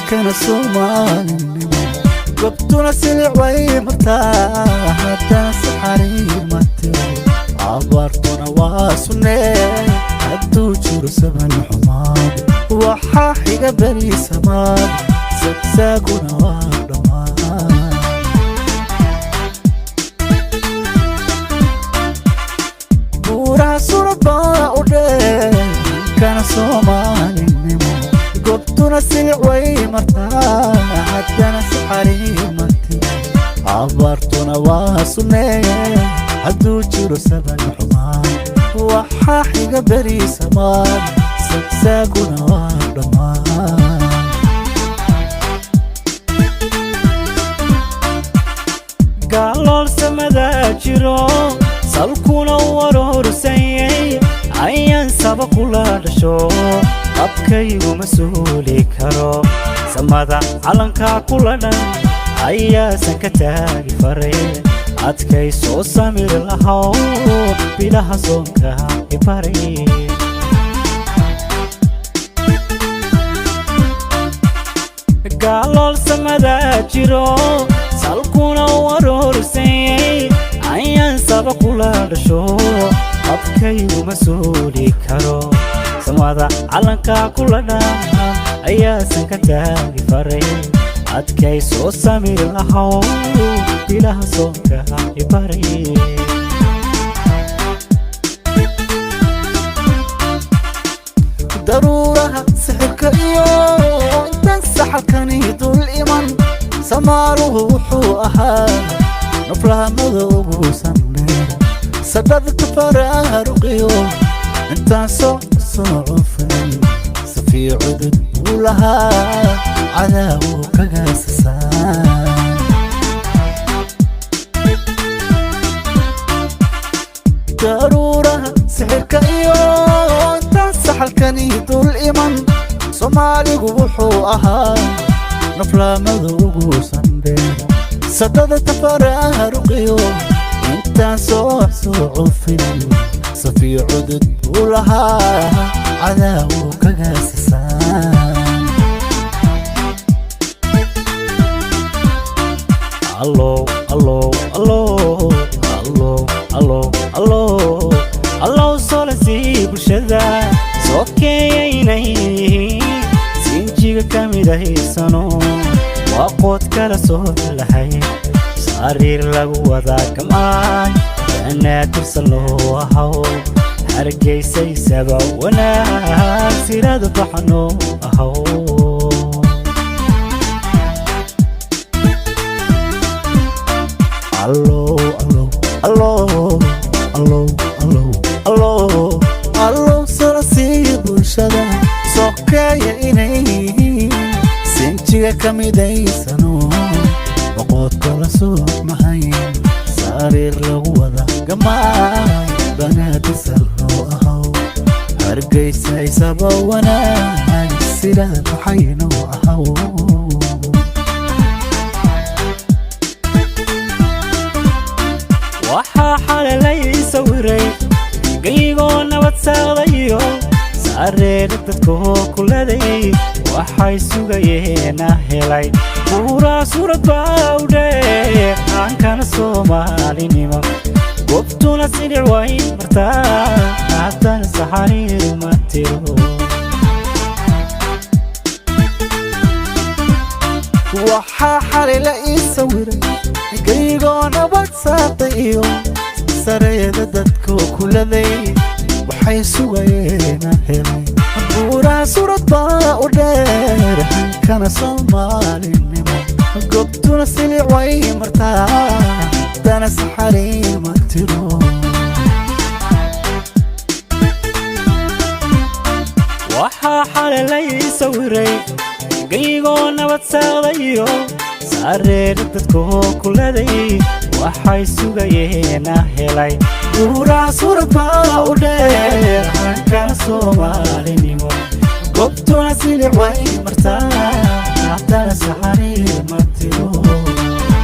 كان سومالي قبتنا سلع ويمرتاح حتى سحري ماتي عبرتنا واسوني هدو جيرو سبن حماد وحاحي قبلي سماد سكساقنا وردمان بورا سورة باودي كان سومالي قبتنا سلع ويمرتاح حتى سحري ماتي عبرتنا واسوني هدو جيرو سبن حماد وحاحي قبلي سماد سكساقنا وردمان قالوا سمدا جيرو سالكونا ورورسيي عيان سبقوا لا دشو abkaygu masuuli karo samada calanka kuladhan ayaasan ka taagi faray adkay soo samir lahaw bilaha soonka ibaray gaalol samada jiro salkuna warorsay ayaan sabaqula dhasho abkaygu masuuli karo samada calanka kuladhan ayaasan ka taagi faray adkay soo samir lahaw bilaha soonka ibaray daruuraha sixirka iyo intan saxalkani dul iman samaaruhu wuxuu ahaa naflahamada ugu sanneer sadadka faraaruqiyo intaan soo صعفني صفي عدد ولها عذاب كجاسسان ضرورة سحرك أيوة تنصح الكنيد الإيمان صومالي وحوها نفلا مذوق صندين سدد تفرارقيو انت صعفني صفي عدد ولها عذاب كجاسسان الله الله الله الله الله الله الله صلصي بشذا سوكييني سينجيغا كاميدا هيسانو وقود كلا صوت لحي سارير لغو ودا كمان أنا ترسلو أهو هرجيسي سبا وانا سيراد بحنو أهو الله الله الله الله الله الله الله صرصي برشدا سوكايا إني سنتيغا كميداي سنو وقود كلا صوت محاين سارير لغو ودا قماي بنات سلو أهو هرقيسي سبا وانا سيراد بحينو أهو waxaa xalalay sawiray qaygoona wadsaqdayo saareeda dadkoo kuladay waxay sugayeena helay buuraa suurad baawdhe aankana soomaalinimo gobtuna sidhic way martaa haddana saxariir ma tiro waxaa xalalay sawiray qaygoona wadsaqdayo saareeda dadkoo kuladay waxay sugayeena helay buuraa suurad baawdhe aankana soomaalinimo gobtuna sidhic way martaa haddana saxariir ma tiro waxaa xalalay sawiray qaygoona wadsaqdayo saareeda dadkoo kuladay waxay sugayeena helay buuraa suurad baawdhe aankana soomaalinimo gobtuna sidhic way martaa